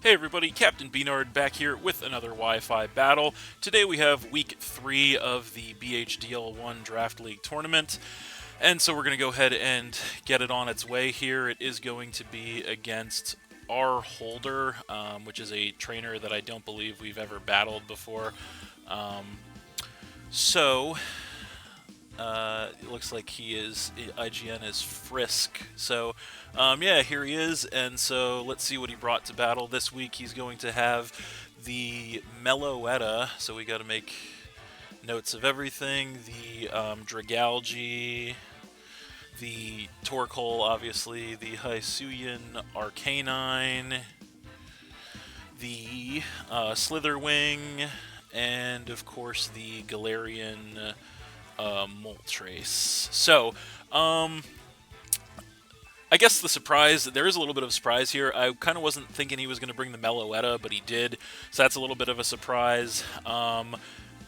Hey everybody, Captain B-Nard back here with another Wi-Fi battle. Today we have week 3 of the BHDL1 Draft League tournament, and so we're going to go ahead and get it on its way here. It is going to be against R. Holder, which is a trainer that I don't believe we've ever battled before. Um, so, it looks like IGN is Frisk. So, yeah, here he is, and so let's see what he brought to battle this week. He's going to have the Meloetta, so we got to make notes of everything. The Dragalge, the Torkoal, obviously, the Hisuian Arcanine, the Slitherwing, and of course the Galarian Moltres. So, I guess the surprise, there is a little bit of a surprise here. I kind of wasn't thinking he was going to bring the Meloetta, but he did, so that's a little bit of a surprise.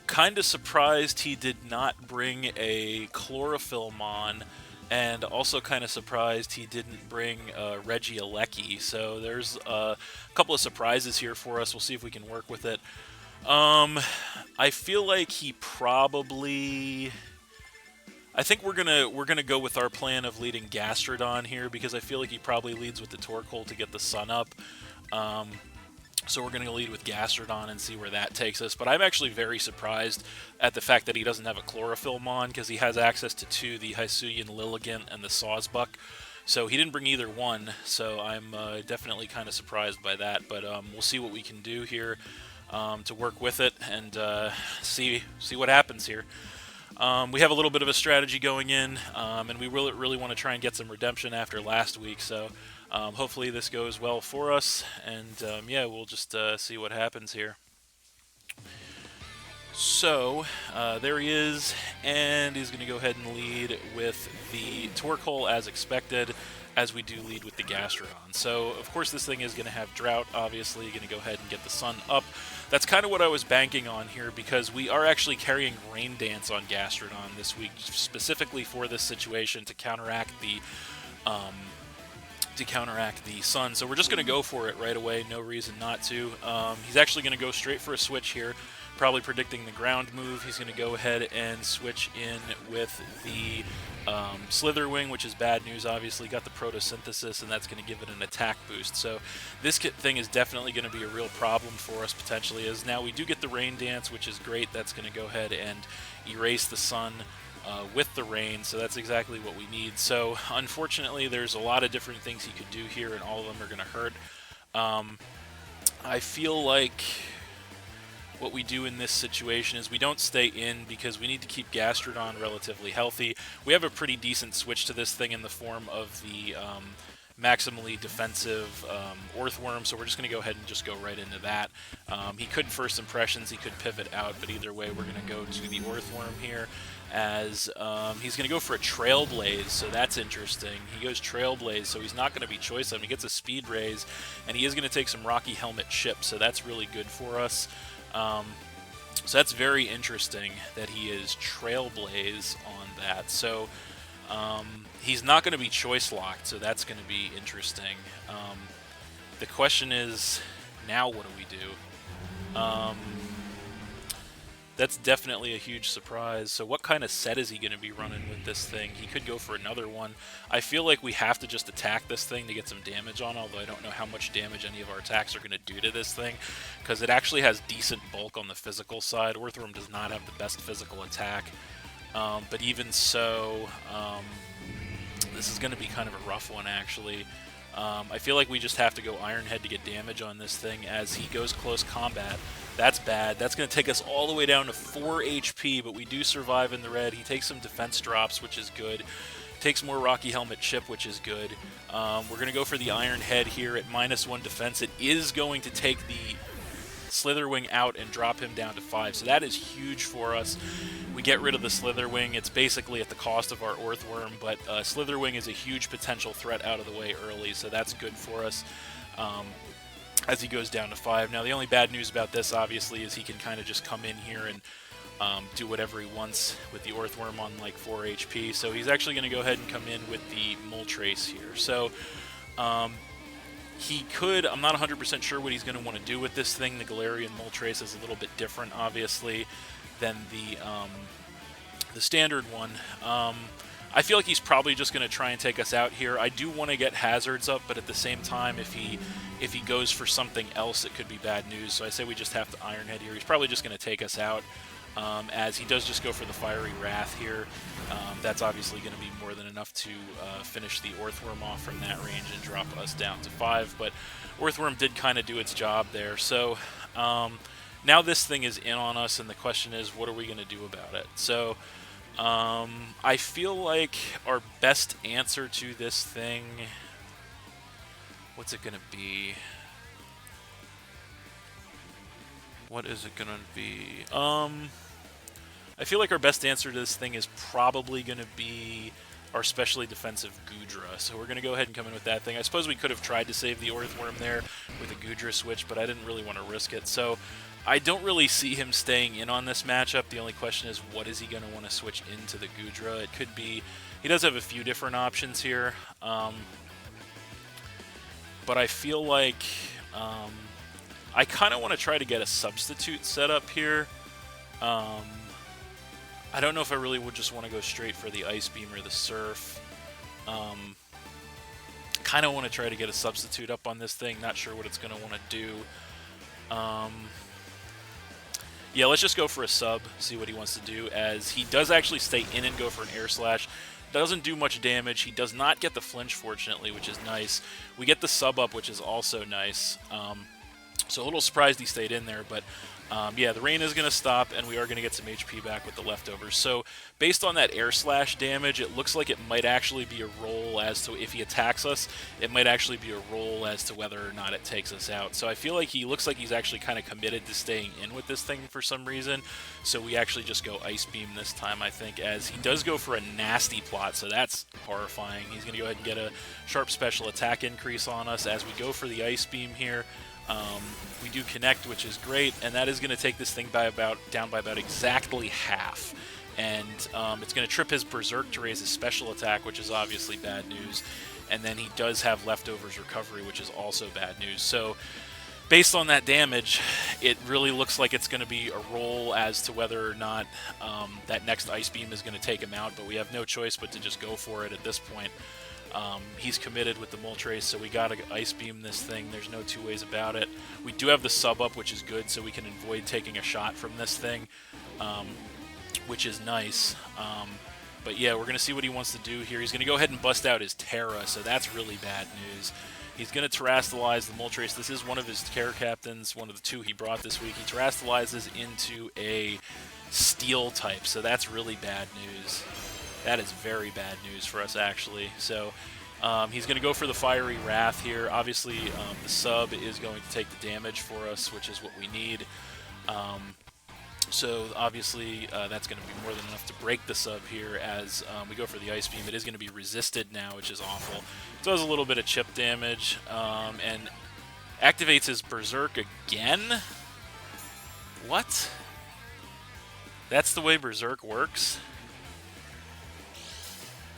Kind of surprised he did not bring a Chlorophyllmon, and also kind of surprised he didn't bring Regieleki. So there's a couple of surprises here for us. We'll see if we can work with it. I feel like he probably... I think we're gonna go with our plan of leading Gastrodon here, because I feel like he probably leads with the Torkoal to get the sun up. So we're gonna lead with Gastrodon and see where that takes us. But I'm actually very surprised at the fact that he doesn't have a Chlorophyllmon, because he has access to two, the Hisuian Lilligant and the Sawsbuck. So he didn't bring either one, so I'm definitely kind of surprised by that. But we'll see what we can do here to work with it and see what happens here. We have a little bit of a strategy going in, and we really want to try and get some redemption after last week, so hopefully this goes well for us, and yeah, we'll just see what happens here. So, there he is, and he's going to go ahead and lead with the Torkoal as expected, as we do lead with the Gastrodon. So, of course, this thing is going to have Drought, obviously, going to go ahead and get the sun up. That's kind of what I was banking on here, because we are actually carrying Rain Dance on Gastrodon this week, specifically for this situation to counteract the sun. So we're just going to go for it right away, no reason not to. He's actually going to go straight for a switch here, probably predicting the ground move. He's going to go ahead and switch in with the Slitherwing, which is bad news, obviously. Got the Photosynthesis, and that's going to give it an attack boost. So this thing is definitely going to be a real problem for us, potentially, as now we do get the Rain Dance, which is great. That's going to go ahead and erase the sun with the rain, so that's exactly what we need. So unfortunately, there's a lot of different things he could do here, and all of them are going to hurt. I feel like what we do in this situation is we don't stay in, because we need to keep Gastrodon relatively healthy. We have a pretty decent switch to this thing in the form of the maximally defensive Earthworm, so we're just going to go ahead and just go right into that. He could First Impressions, he could pivot out, but either way, we're going to go to the Earthworm here, as he's going to go for a Trailblaze, so that's interesting. He goes Trailblaze, so he's not going to be choice on. He gets a Speed Raise, and he is going to take some Rocky Helmet Chip, so that's really good for us. So that's very interesting that he is Trailblaze on that. So he's not going to be choice locked, so that's going to be interesting. The question is, now what do we do? That's definitely a huge surprise. So what kind of set is he going to be running with this thing? He could go for another one. I feel like we have to just attack this thing to get some damage on, although I don't know how much damage any of our attacks are going to do to this thing, because it actually has decent bulk on the physical side. Earthworm does not have the best physical attack, but even so, this is going to be kind of a rough one, actually. I feel like we just have to go Iron Head to get damage on this thing as he goes close combat. That's bad. That's going to take us all the way down to 4 HP, but we do survive in the red. He takes some defense drops, which is good. Takes more Rocky Helmet Chip, which is good. We're going to go for the Iron Head here at -1 defense. It is going to take the Slitherwing out and drop him down to 5, so that is huge for us. We get rid of the Slitherwing. It's basically at the cost of our Earthworm, but Slitherwing is a huge potential threat out of the way early, so that's good for us as he goes down to 5. Now, the only bad news about this, obviously, is he can kind of just come in here and do whatever he wants with the Earthworm on like 4 HP, so he's actually going to go ahead and come in with the Moltres here. So he could, I'm not 100% sure what he's going to want to do with this thing. The Galarian Moltres is a little bit different, obviously, than the standard one. I feel like he's probably just going to try and take us out here. I do want to get hazards up, but at the same time, if he goes for something else, it could be bad news. So I say we just have to Iron Head here. He's probably just going to take us out, as he does just go for the Fiery Wrath here. That's obviously going to be more than enough to finish the Earthworm off from that range and drop us down to 5. But Earthworm did kind of do its job there. So now this thing is in on us, and the question is, what are we going to do about it? So I feel like our best answer to this thing, what's it going to be? What is it going to be? I feel like our best answer to this thing is probably going to be our specially defensive Goodra. So we're going to go ahead and come in with that thing. I suppose we could have tried to save the Earthworm there with a Goodra switch, but I didn't really want to risk it. So I don't really see him staying in on this matchup. The only question is, what is he going to want to switch into the Goodra? It could be... He does have a few different options here. But I feel like... I kind of want to try to get a substitute set up here. I don't know if I really would just want to go straight for the Ice Beam or the Surf. Kind of want to try to get a substitute up on this thing. Not sure what it's going to want to do. Yeah, let's just go for a sub, see what he wants to do, as he does actually stay in and go for an Air Slash. Doesn't do much damage. He does not get the flinch, fortunately, which is nice. We get the sub up, which is also nice. So a little surprised he stayed in there, but yeah, the rain is going to stop, and we are going to get some HP back with the leftovers. So based on that Air Slash damage, it looks like it might actually be a roll as to if he attacks us, it might actually be a roll as to whether or not it takes us out. So I feel like he looks like he's actually kind of committed to staying in with this thing for some reason. So we actually just go Ice Beam this time, I think, as he does go for a nasty plot, so that's horrifying. He's going to go ahead and get a sharp special attack increase on us as we go for the Ice Beam here. We do connect, which is great, and that is going to take this thing down by about exactly half. And it's going to trip his Berserk to raise his special attack, which is obviously bad news. And then he does have leftovers recovery, which is also bad news. So based on that damage, it really looks like it's going to be a roll as to whether or not that next Ice Beam is going to take him out, but we have no choice but to just go for it at this point. He's committed with the Moltres, so we gotta Ice Beam this thing. There's no two ways about it. We do have the sub up, which is good, so we can avoid taking a shot from this thing, which is nice. But yeah, we're gonna see what he wants to do here. He's gonna go ahead and bust out his Terra, so that's really bad news. He's gonna Terrastalize the Moltres. This is one of his Care Captains, one of the two he brought this week. He Terrastalizes into a Steel type, so that's really bad news. That is very bad news for us, actually. So he's going to go for the Fiery Wrath here. Obviously, the sub is going to take the damage for us, which is what we need. So obviously, that's going to be more than enough to break the sub here as we go for the Ice Beam. It is going to be resisted now, which is awful. It does a little bit of chip damage and activates his Berserk again? What? That's the way Berserk works?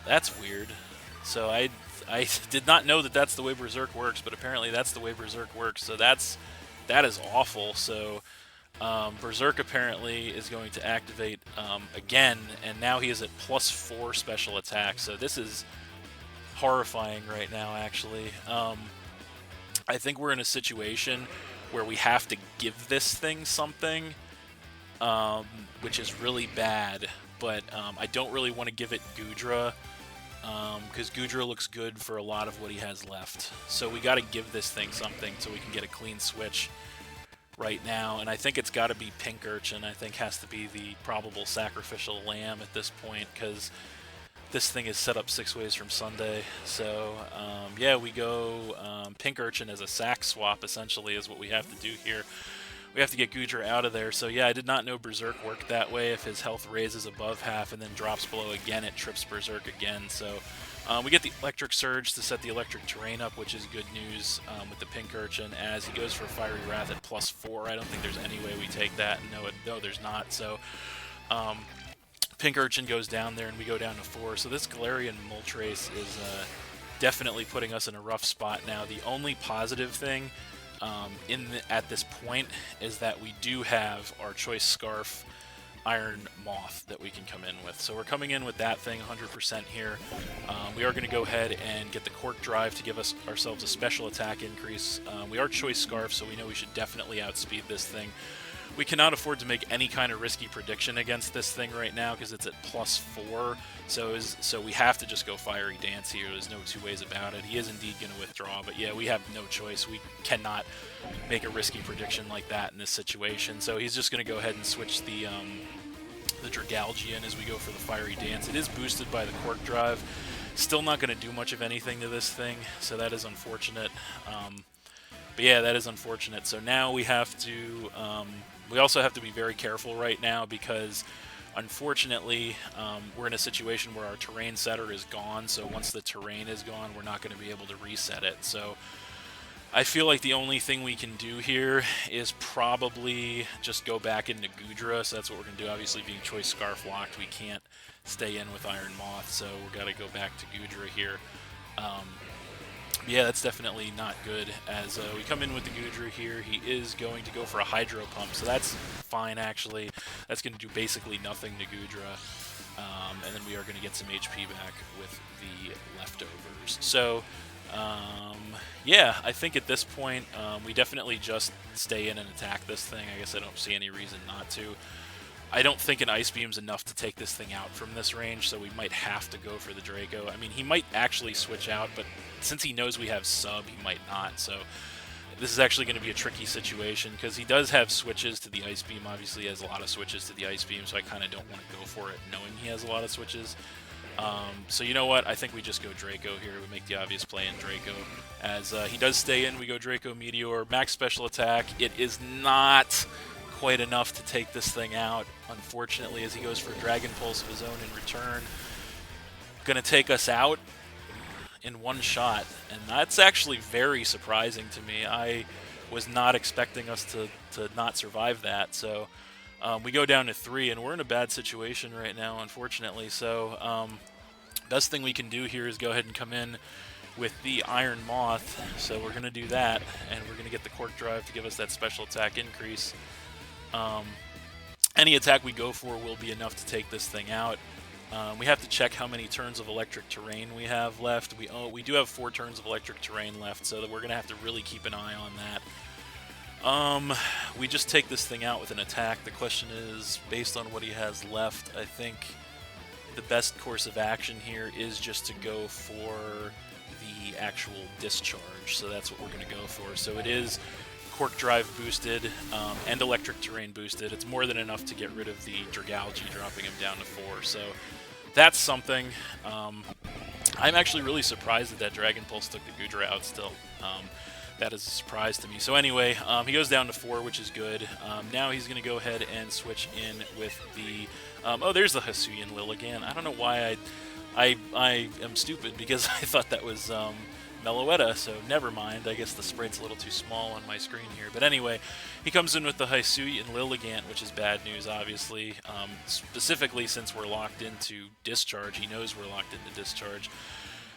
That's weird. So I did not know that that's the way Berserk works, but apparently that's the way Berserk works. So that is awful. So Berserk apparently is going to activate again, and now he is at +4 special attack. So this is horrifying right now, actually. I think we're in a situation where we have to give this thing something, which is really bad. But I don't really want to give it Goodra, because Goodra looks good for a lot of what he has left. So we got to give this thing something so we can get a clean switch right now. And I think it's got to be Pink Urchin. I think has to be the probable sacrificial lamb at this point, because this thing is set up 6 ways from Sunday. So yeah, we go Pink Urchin as a sack swap, essentially, is what we have to do here. We have to get Goodra out of there. So yeah, I did not know Berserk worked that way. If his health raises above half and then drops below again, it trips Berserk again. So we get the Electric Surge to set the Electric Terrain up, which is good news with the Pink Urchin, as he goes for Fiery Wrath at +4. I don't think there's any way we take that. No, there's not. So Pink Urchin goes down there, and we go down to 4. So this Galarian Moltres is definitely putting us in a rough spot now. The only positive thing at this point is that we do have our Choice Scarf Iron Moth that we can come in with. So we're coming in with that thing 100% here. We are going to go ahead and get the Cork Drive to give ourselves a special attack increase. We are Choice Scarf, so we know we should definitely outspeed this thing. We cannot afford to make any kind of risky prediction against this thing right now because it's at +4. So we have to just go Fiery Dance here. There's no two ways about it. He is indeed going to withdraw, but yeah, we have no choice. We cannot make a risky prediction like that in this situation. So he's just going to go ahead and switch the Dragalge in as we go for the Fiery Dance. It is boosted by the Cork Drive. Still not going to do much of anything to this thing, so that is unfortunate. But yeah, that is unfortunate. So now we have to... we also have to be very careful right now because, unfortunately, we're in a situation where our terrain setter is gone. So once the terrain is gone, we're not going to be able to reset it. So I feel like the only thing we can do here is probably just go back into Goodra. So that's what we're going to do. Obviously, being Choice Scarf locked, we can't stay in with Iron Moth. So we've got to go back to Goodra here. Yeah, that's definitely not good. As we come in with the Goodra here, he is going to go for a Hydro Pump, so that's fine, actually. That's going to do basically nothing to Goodra. And then we are going to get some HP back with the leftovers. So, yeah, I think at this point, we definitely just stay in and attack this thing. I guess I don't see any reason not to. I don't think an Ice Beam's enough to take this thing out from this range, so we might have to go for the Draco. I mean, he might actually switch out, but since he knows we have Sub, he might not. So this is actually going to be a tricky situation, because he does have switches to the Ice Beam. Obviously, he has a lot of switches to the Ice Beam, so I kind of don't want to go for it knowing he has a lot of switches. So you know what? I think we just go Draco here. We make the obvious play in Draco. As he does stay in, we go Draco Meteor. Max Special Attack. It is not quite enough to take this thing out, unfortunately, as he goes for Dragon Pulse of his own in return. Going to take us out in one shot, and that's actually very surprising to me. I was not expecting us to not survive that, so we go down to 3, and we're in a bad situation right now, unfortunately. So best thing we can do here is go ahead and come in with the Iron Moth, so we're going to do that, and we're going to get the Cork Drive to give us that special attack increase. Any attack we go for will be enough to take this thing out. We have to check how many turns of electric terrain we have left. We do have 4 turns of electric terrain left, so that we're going to have to really keep an eye on that. We just take this thing out with an attack. The question is, based on what he has left, I think the best course of action here is just to go for the actual discharge. So that's what we're going to go for. So it is Cork Drive boosted and electric terrain boosted. It's more than enough to get rid of the Dragalge, dropping him down to 4. So that's something. I'm actually really surprised that Dragon Pulse took the Goodra out still. That is a surprise to me. So anyway, he goes down to 4, which is good. Now he's going to go ahead and switch in with the... oh, there's the Hisuian Lilligant. I don't know why I am stupid, because I thought that was... Meloetta, so never mind. I guess the sprite's a little too small on my screen here. But anyway, he comes in with the Hisuian Lilligant, which is bad news, obviously. Specifically, since we're locked into Discharge. He knows we're locked into Discharge.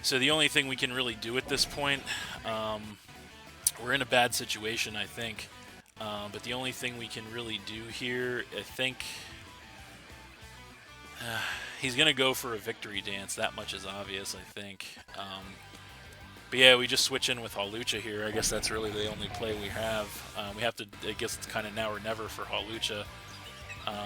So the only thing we can really do at this point, we're in a bad situation, I think. But the only thing we can really do here, I think... he's going to go for a Victory Dance. That much is obvious, I think. But yeah, we just switch in with Hawlucha here. I guess that's really the only play we have. We have to, I guess it's kind of now or never for Hawlucha.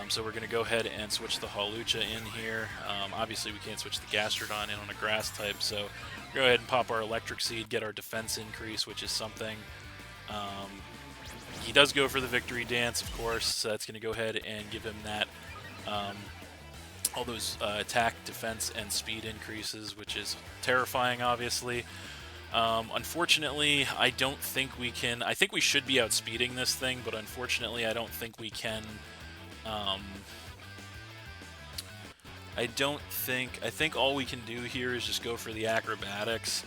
So we're going to go ahead and switch the Hawlucha in here. Obviously, we can't switch the Gastrodon in on a grass type, so go ahead and pop our Electric Seed, get our defense increase, which is something. He does go for the Victory Dance, of course, so that's going to go ahead and give him that all those attack, defense, and speed increases, which is terrifying, obviously. Unfortunately, I don't think we can... I think we should be outspeeding this thing, but unfortunately, I don't think we can... I think all we can do here is just go for the Acrobatics.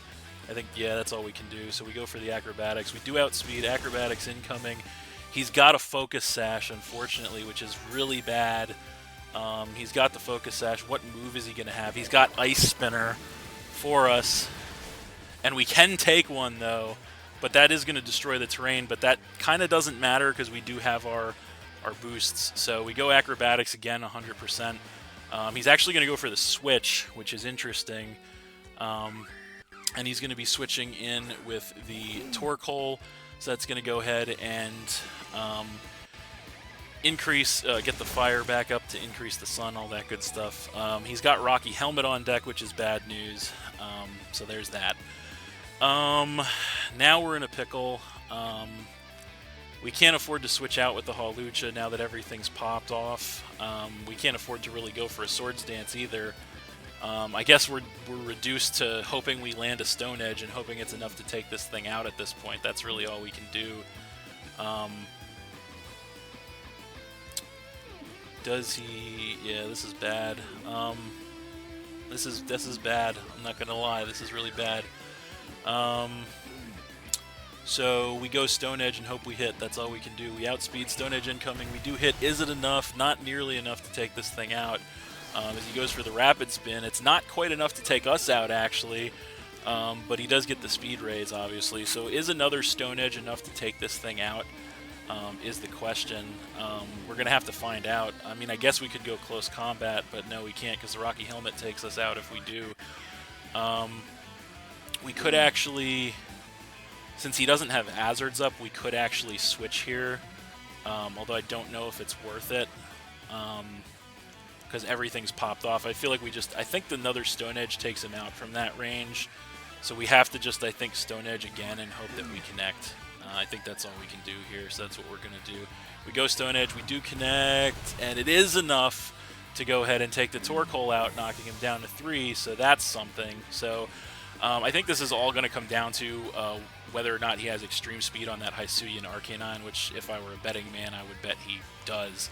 I think, yeah, that's all we can do. So we go for the Acrobatics. We do outspeed. Acrobatics incoming. He's got a Focus Sash, unfortunately, which is really bad. He's got the Focus Sash. What move is he going to have? He's got Ice Spinner for us. And we can take one, though, but that is going to destroy the terrain, but that kind of doesn't matter because we do have our boosts. So we go Acrobatics again, 100%. He's actually going to go for the switch, which is interesting. And he's going to be switching in with the Torque Hole, so that's going to go ahead and increase, get the fire back up to increase the sun, all that good stuff. He's got Rocky Helmet on deck, which is bad news. So there's that. Now we're in a pickle. We can't afford to switch out with the Hawlucha now that everything's popped off. We can't afford to really go for a Swords Dance either. I guess we're reduced to hoping we land a Stone Edge and hoping it's enough to take this thing out at this point. That's really all we can do. Does he? Yeah, this is bad. This is bad. I'm not gonna lie. This is really bad. So we go Stone Edge and hope we hit. That's all we can do. We outspeed, Stone Edge incoming. We do hit. Is it enough? Not nearly enough to take this thing out. As he goes for the Rapid Spin, it's not quite enough to take us out, actually. But he does get the Speed Raise, obviously. So is another Stone Edge enough to take this thing out? Is the question. We're going to have to find out. I mean, I guess we could go Close Combat, but no, we can't because the Rocky Helmet takes us out if we do. We could actually, since he doesn't have Hazards up, we could actually switch here. Although I don't know if it's worth it. Because everything's popped off. I feel like I think another Stone Edge takes him out from that range. So we have to just, I think, Stone Edge again and hope that we connect. I think that's all we can do here, so that's what we're going to do. We go Stone Edge, we do connect, and it is enough to go ahead and take the Torque Hole out, knocking him down to 3, so that's something. So I think this is all going to come down to whether or not he has extreme speed on that Hisuian Arcanine, which if I were a betting man, I would bet he does.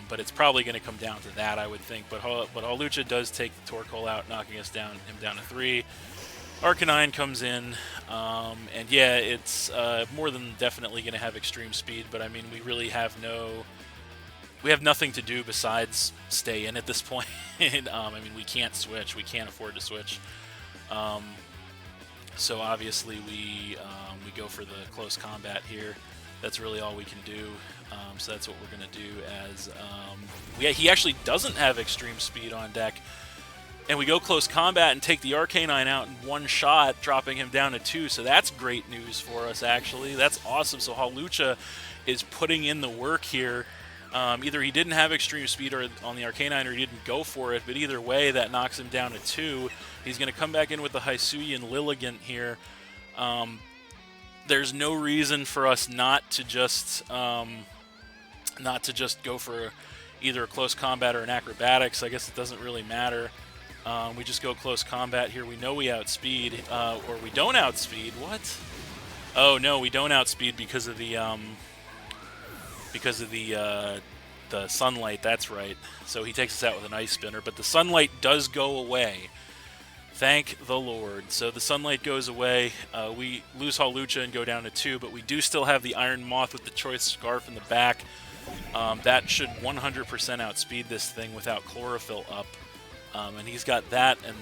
But it's probably going to come down to that, I would think. But Hawlucha does take the Torque Hole out, knocking him down to 3. Arcanine comes in, and yeah, it's more than definitely going to have extreme speed, but I mean, we really have nothing to do besides stay in at this point. I mean, we can't switch, we can't afford to switch. So obviously we go for the Close Combat here. That's really all we can do. So that's what we're going to do as he actually doesn't have extreme speed on deck. And we go Close Combat and take the Arcanine out in one shot, dropping him down to 2. So that's great news for us, actually. That's awesome. So Hawlucha is putting in the work here. Either he didn't have extreme speed on the Arcanine or he didn't go for it. But either way, that knocks him down to 2. He's going to come back in with the Hisuian Lilligant here. There's no reason for us not to just go for either a Close Combat or an Acrobatics. I guess it doesn't really matter. We just go Close Combat here. We know we outspeed, or we don't outspeed. What? Oh no, we don't outspeed because of the sunlight. That's right. So he takes us out with an Ice Spinner, but the sunlight does go away. Thank the Lord. So the sunlight goes away. We lose Hawlucha and go down to 2, but we do still have the Iron Moth with the Choice Scarf in the back. That should 100% outspeed this thing without Chlorophyll up. And he's got that, and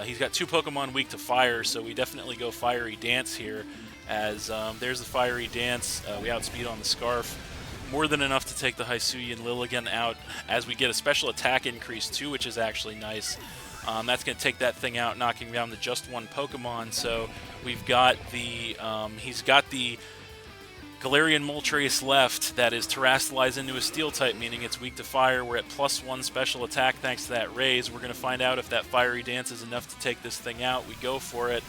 he's got 2 Pokemon weak to fire, so we definitely go Fiery Dance here, as there's the Fiery Dance. We outspeed on the Scarf. More than enough to take the Hisuian Lilligant out, as we get a special attack increase too, which is actually nice. That's going to take that thing out, knocking down to just 1 Pokemon, so we've got the, he's got the Galarian Moltres left that is Terrasilize into a Steel type, meaning it's weak to fire. We're at +1 special attack thanks to that raise. We're going to find out if that Fiery Dance is enough to take this thing out. We go for it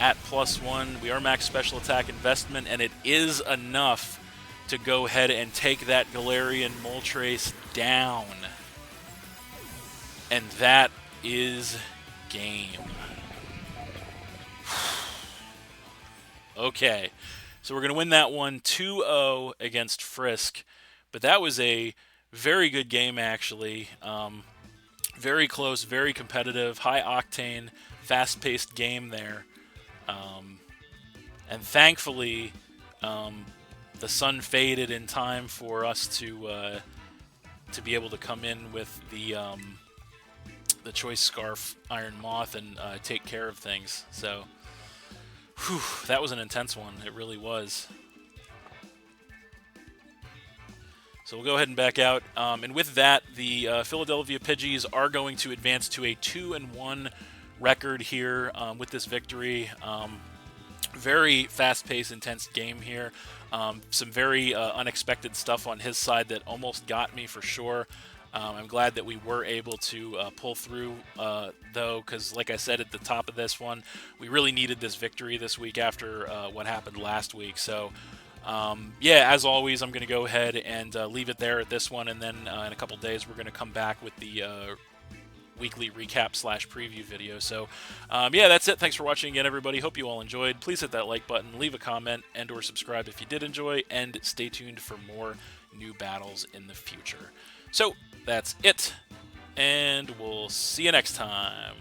at +1. We are max special attack investment, and it is enough to go ahead and take that Galarian Moltres down. And that is game. Okay. So we're going to win that one 2-0 against Frisk. But that was a very good game, actually. Very close, very competitive, high-octane, fast-paced game there. And thankfully, the sun faded in time for us to be able to come in with the Choice Scarf Iron Moth and take care of things. So Whew, that was an intense one. It really was. So we'll go ahead and back out. And with that, the Philadelphia Pidgeys are going to advance to a 2-1 record here with this victory. Very fast-paced, intense game here. Some very unexpected stuff on his side that almost got me for sure. I'm glad that we were able to pull through, though, because like I said at the top of this one, we really needed this victory this week after what happened last week. So, yeah, as always, I'm going to go ahead and leave it there at this one, and then in a couple days we're going to come back with the weekly recap / preview video. So, yeah, that's it. Thanks for watching again, everybody. Hope you all enjoyed. Please hit that like button, leave a comment, and or subscribe if you did enjoy, and stay tuned for more new battles in the future. So, that's it, and we'll see you next time.